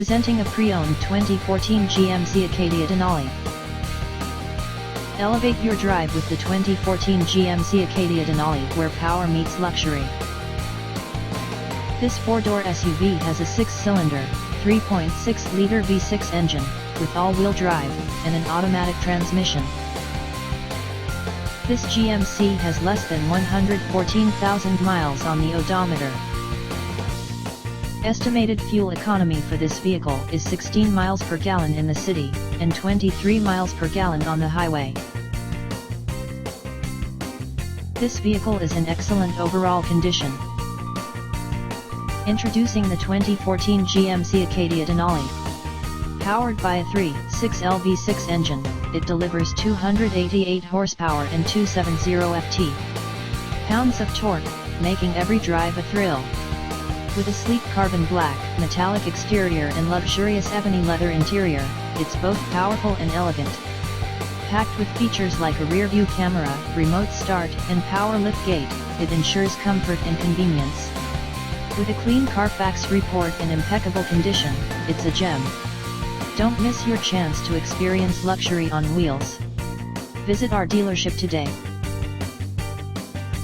Presenting a pre-owned 2014 GMC Acadia Denali. Elevate your drive with the 2014 GMC Acadia Denali, where power meets luxury. This four-door SUV has a six-cylinder, 3.6-liter V6 engine, with all-wheel drive, and an automatic transmission. This GMC has less than 114,000 miles on the odometer. Estimated fuel economy for this vehicle is 16 miles per gallon in the city, and 23 miles per gallon on the highway. This vehicle is in excellent overall condition. Introducing the 2014 GMC Acadia Denali. Powered by a 3.6L V6 engine, it delivers 288 horsepower and 270 ft-pounds of torque, making every drive a thrill. With a sleek carbon black, metallic exterior and luxurious ebony leather interior, it's both powerful and elegant. Packed with features like a rear-view camera, remote start, and power liftgate, it ensures comfort and convenience. With a clean CARFAX report and impeccable condition, it's a gem. Don't miss your chance to experience luxury on wheels. Visit our dealership today.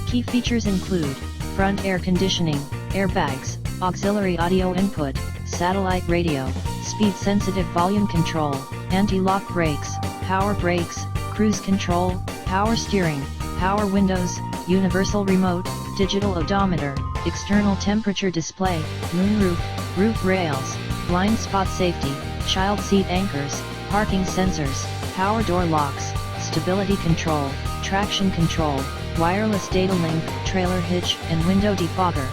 Key features include front air conditioning, airbags, auxiliary audio input, satellite radio, speed-sensitive volume control, anti-lock brakes, power brakes, cruise control, power steering, power windows, universal remote, digital odometer, external temperature display, moonroof, roof rails, blind spot safety, child seat anchors, parking sensors, power door locks, stability control, traction control, wireless data link, trailer hitch, and window defogger.